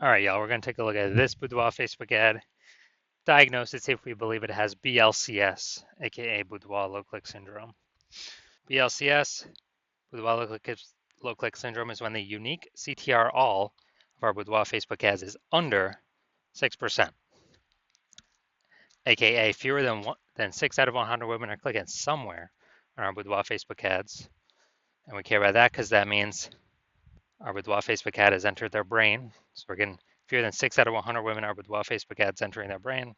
All right, y'all, we're going to take a look at this Boudoir Facebook ad. Diagnose it, see if we believe it has BLCS, aka Boudoir Low Click Syndrome. BLCS, Boudoir Low Click Syndrome, is when the unique CTR all of our Boudoir Facebook ads is under 6%, aka fewer than 6 out of 100 women are clicking somewhere on our Boudoir Facebook ads. And we care about that because that means our Boudoir Facebook ad has entered their brain. So we're getting fewer than 6 out of 100 women are Boudoir Facebook ads entering their brain,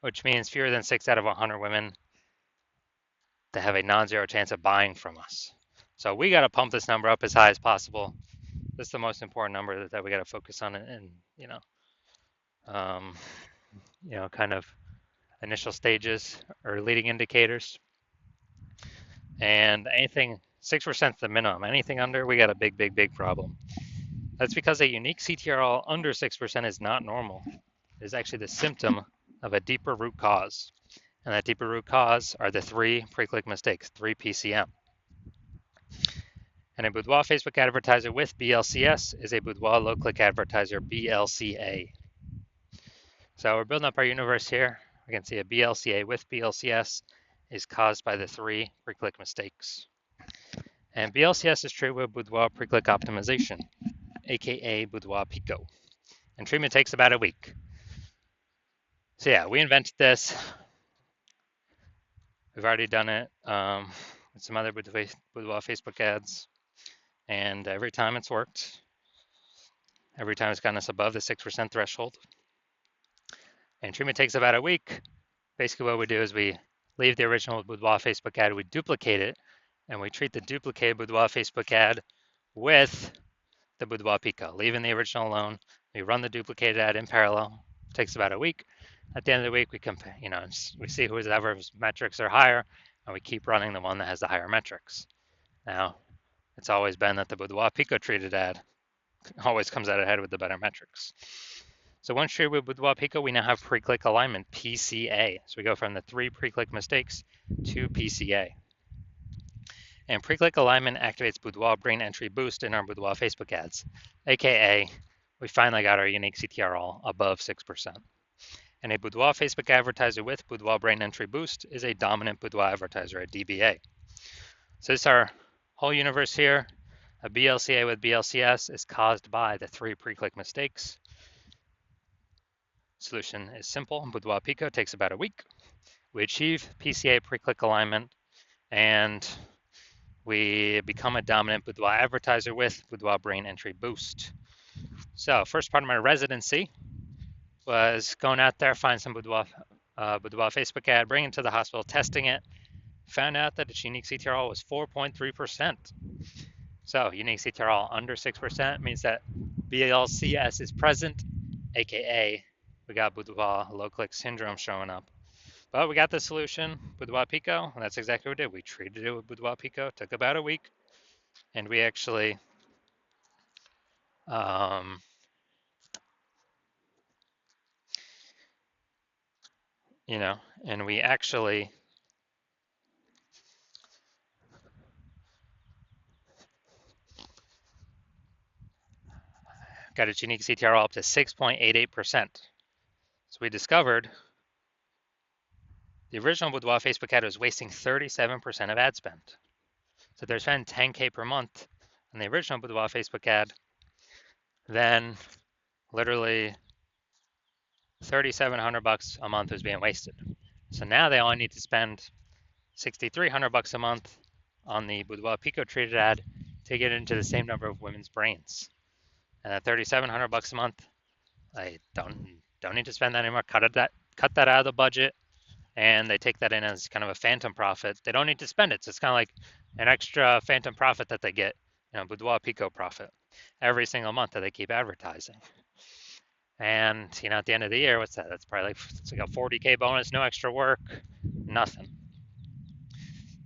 which means fewer than 6 out of 100 women that have a non-zero chance of buying from us. So we got to pump this number up as high as possible. This is the most important number that we got to focus on, and um, kind of initial stages or leading indicators. And anything 6% is the minimum. Anything under, we got a big, big, big problem. That's because a unique CTRL under 6% is not normal. It is actually the symptom of a deeper root cause. And that deeper root cause are the 3 pre-click mistakes, 3 PCM. And a Boudoir Facebook advertiser with BLCS is a Boudoir low-click advertiser, BLCA. So we're building up our universe here. We can see a BLCA with BLCS is caused by the 3 pre-click mistakes. And BLCS is treated with Boudoir pre-click optimization, aka Boudoir Pico. And treatment takes about a week. So yeah, we invented this. We've already done it with some other Boudoir Facebook ads. And every time it's worked. Every time it's gotten us above the 6% threshold. And treatment takes about a week. Basically what we do is we leave the original Boudoir Facebook ad, we duplicate it, and we treat the duplicated Boudoir Facebook ad with the Boudoir Pico, leaving the original alone. We run the duplicated ad in parallel. It takes about a week. At the end of the week, we compare, we see whoever's metrics are higher, and we keep running the one that has the higher metrics. Now, it's always been that the Boudoir Pico treated ad always comes out ahead with the better metrics. So once treated with Boudoir Pico, we now have pre-click alignment, PCA. So we go from the 3 pre-click mistakes to PCA. And pre-click alignment activates Boudoir brain entry boost in our Boudoir Facebook ads, aka we finally got our unique CTR all above 6%. And a Boudoir Facebook advertiser with Boudoir brain entry boost is a dominant Boudoir advertiser, a DBA. So this is our whole universe here. A BLCA with BLCS is caused by the 3 pre-click mistakes. Solution is simple. Boudoir Pico takes about a week. We achieve PCA pre-click alignment, and we become a dominant Boudoir advertiser with Boudoir brain entry boost. So first part of my residency was going out there, find some Boudoir Facebook ad, bring it to the hospital, testing it, found out that its unique CTRL was 4.3%. So unique CTRL under 6% means that BLCS is present, aka we got Boudoir low click syndrome showing up. But we got the solution, Boudoir Pico, and that's exactly what we did. We treated it with Boudoir Pico, took about a week, and we actually and we actually got its unique CTRL up to 6.88%. So we discovered the original Boudoir Facebook ad was wasting 37% of ad spend. So they're spending 10K per month on the original Boudoir Facebook ad, then literally $3,700 a month was being wasted. So now they only need to spend $6,300 a month on the Boudoir Pico treated ad to get into the same number of women's brains. And at $3,700 a month, I don't need to spend that anymore. Cut that out of the budget, and they take that in as kind of a phantom profit. They don't need to spend it, so it's kind of like an extra phantom profit that they get, Boudoir Pico profit every single month that they keep advertising. And at the end of the year, what's that? That's probably it's like a 40K bonus, no extra work, nothing.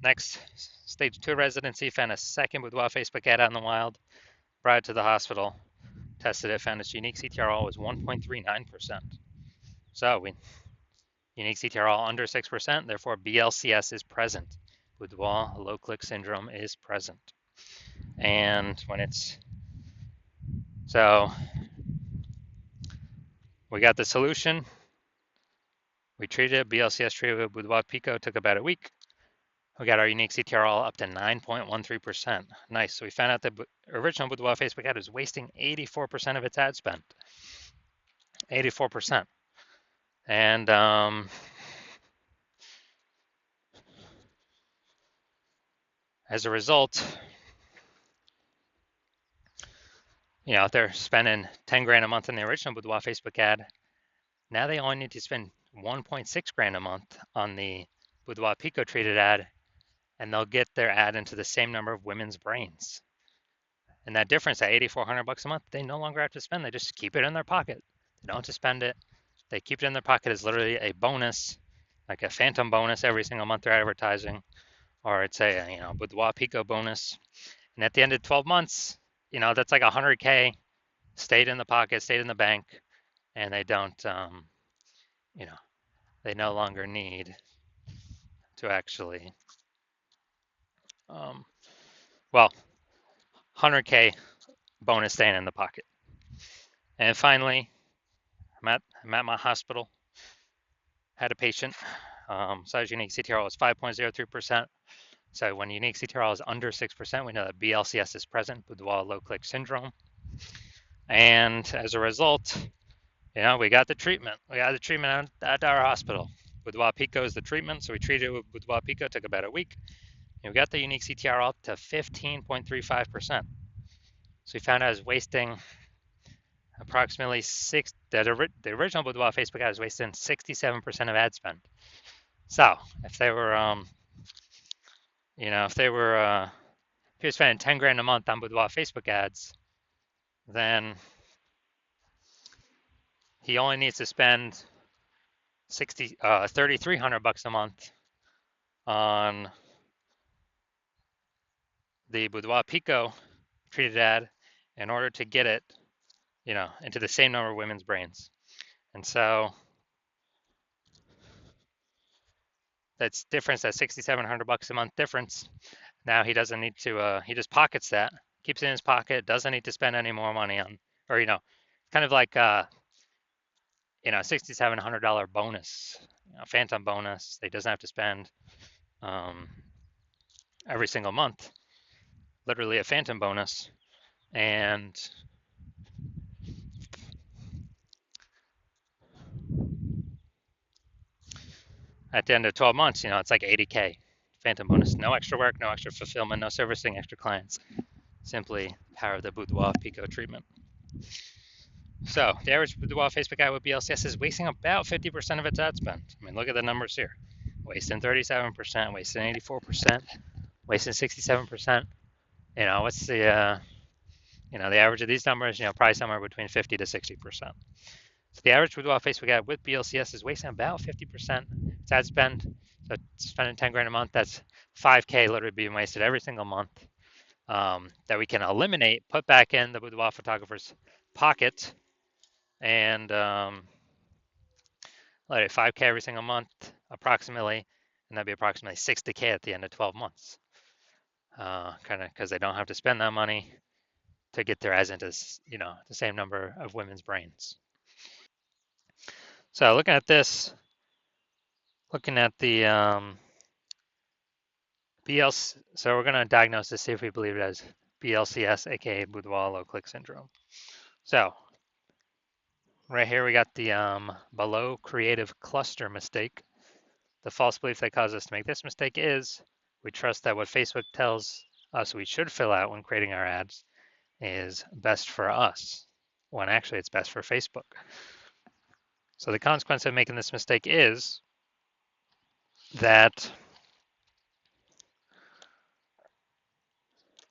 Next, stage 2 residency, found a second Boudoir Facebook ad out in the wild, brought it to the hospital, tested it, found its unique CTRL was 1.39%. So unique CTRL under 6%, therefore BLCS is present. Boudoir low click syndrome is present. And when it's, so We got the solution. We treated it. BLCS treated with Boudoir Pico. Took about a week. We got our unique CTR all up to 9.13%. Nice. So we found out that original Boudoir Facebook ad was wasting 84% of its ad spend. 84%. And as a result, if they're spending 10 grand a month in the original Boudoir Facebook ad, now they only need to spend 1.6 grand a month on the Boudoir Pico treated ad, and they'll get their ad into the same number of women's brains. And that difference, at $8,400 a month, they no longer have to spend. They just keep it in their pocket. They don't have to spend it. They keep it in their pocket as literally a bonus, like a phantom bonus every single month they're advertising, or it's a Boudoir Pico bonus. And at the end of 12 months, that's like 100K stayed in the pocket, stayed in the bank, and they don't, they no longer need to actually, 100K bonus staying in the pocket. And finally, I'm at my hospital, had a patient, size unique CTRL is 5.03%. So when unique CTRL is under 6%, we know that BLCS is present, Boudoir low click syndrome. And as a result, we got the treatment. We got the treatment at our hospital. Boudoir Pico is the treatment, so we treated it with Boudoir Pico. Took about a week. And we got the unique CTR up to 15.35%. So we found out I was wasting approximately the original Boudoir Facebook ad was wasting 67% of ad spend. So if they were, if you're spending 10 grand a month on Boudoir Facebook ads, then he only needs to spend $3,300 a month on the Boudoir Pico treated ad in order to get it, into the same number of women's brains. And so that's difference, that $6,700 a month difference. Now he doesn't need to, he just pockets that, keeps it in his pocket, doesn't need to spend any more money on, or, kind of like, $6,700 bonus, phantom bonus. He doesn't have to spend every single month, literally a phantom bonus. And at the end of 12 months, it's like 80K phantom bonus. No extra work, no extra fulfillment, no servicing extra clients. Simply power of the Boudoir Pico treatment. So the average Boudoir Facebook ad with BLCS is wasting about 50% of its ad spend. I mean, look at the numbers here. Wasting 37%, wasting 84%, wasting 67%. What's the, the average of these numbers, probably somewhere between 50 to 60%. So the average Boudoir Facebook ad with BLCS is wasting about 50% its ad spend. So spending 10 grand a month, that's 5K literally being wasted every single month, that we can eliminate, put back in the Boudoir photographer's pocket, and let it 5K every single month approximately, and that'd be approximately 60K at the end of 12 months. Kind of because they don't have to spend that money to get their ads into, the same number of women's brains. So looking at this, looking at the BLC, so we're going to diagnose this, see if we believe it as BLCS, aka Boudoir low click syndrome. So right here we got the below creative cluster mistake. The false belief that caused us to make this mistake is we trust that what Facebook tells us we should fill out when creating our ads is best for us, when actually it's best for Facebook. So the consequence of making this mistake is that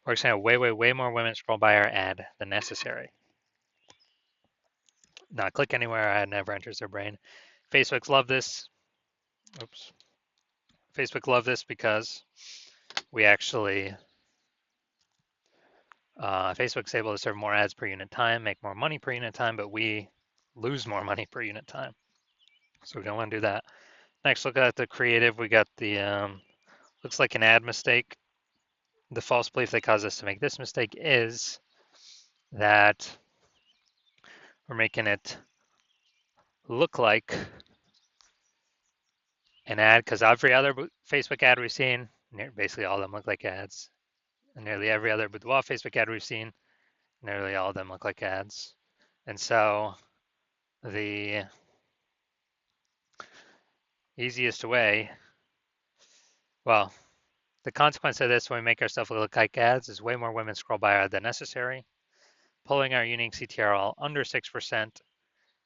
we're going to have way more women scroll by our ad than necessary. Not click anywhere, our ad never enters their brain. Facebook's love this. Oops. Facebook love this because we actually, Facebook's able to serve more ads per unit time, make more money per unit time, but we lose more money per unit time. So we don't want to do that. Next, look at the creative. We got the, looks like an ad mistake. The false belief that caused us to make this mistake is that we're making it look like an ad, because every other Facebook ad we've seen, basically all of them look like ads. And nearly every other Boudoir Facebook ad we've seen, nearly all of them look like ads. And so the easiest way, well, the consequence of this when we make ourselves look like ads is way more women scroll by our ad than necessary, pulling our unique CTRL under 6%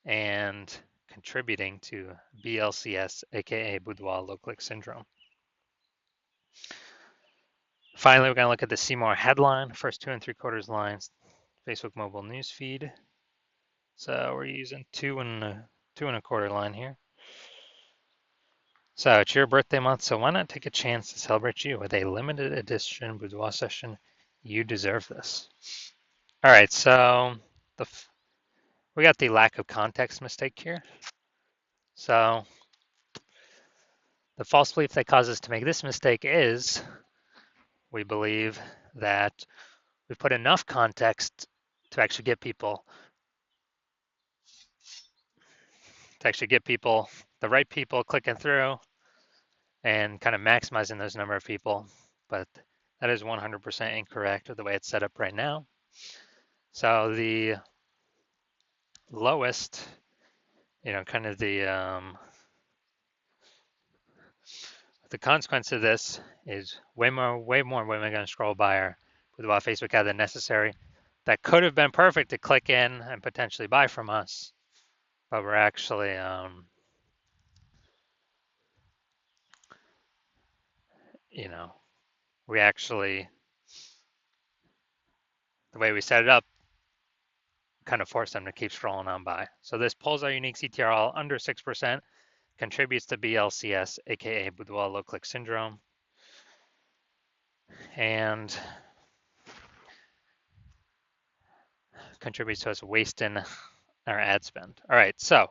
and contributing to BLCS, aka Boudoir low click syndrome. Finally, we're going to look at the see more headline, first 2 3/4 lines, Facebook mobile news feed. So we're using 2 1/4 line here. So it's your birthday month, so why not take a chance to celebrate you with a limited edition Boudoir session? You deserve this. All right, so we got the lack of context mistake here. So the false belief that causes us to make this mistake is we believe that we put enough context to actually get people the right people clicking through and kind of maximizing those number of people, but that is 100% incorrect with the way it's set up right now. So the lowest, kind of the consequence of this is way more women are going to scroll by our Boudoir Facebook ad than necessary. That could have been perfect to click in and potentially buy from us, but we're actually, we actually, the way we set it up, kind of force them to keep scrolling on by. So this pulls our unique CTRL under 6%, contributes to BLCS, aka Boudoir low click syndrome, and contributes to us wasting our ad spend. All right, so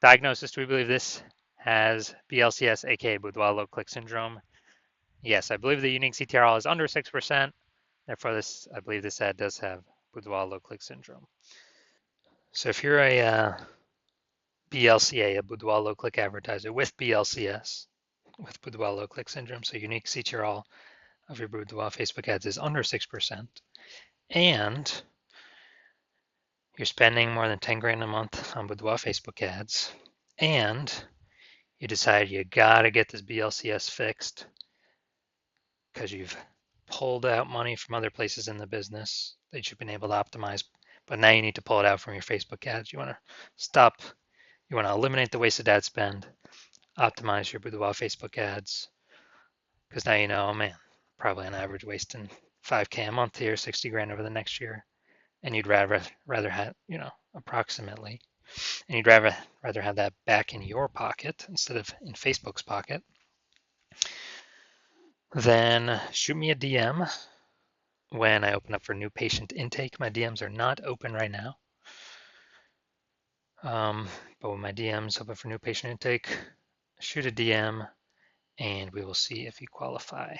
diagnosis, do we believe this has BLCS, aka Boudoir low click syndrome? Yes, I believe the unique CTRL is under 6%. Therefore, I believe this ad does have Boudoir low click syndrome. So if you're a BLCA, a Boudoir low click advertiser with BLCS, with Boudoir low click syndrome, so unique CTRL of your Boudoir Facebook ads is under 6%, and you're spending more than 10 grand a month on Boudoir Facebook ads, and you decide you gotta get this BLCS fixed because you've pulled out money from other places in the business that you've been able to optimize, but now you need to pull it out from your Facebook ads. You want to eliminate the wasted ad spend, optimize your Boudoir Facebook ads, because now you know, oh man, probably on average wasting 5K a month here, 60 grand over the next year, and you'd rather have, approximately, and you'd rather have that back in your pocket instead of in Facebook's pocket, then shoot me a DM when I open up for new patient intake. My DMs are not open right now, but when my DMs open for new patient intake, shoot a DM and we will see if you qualify.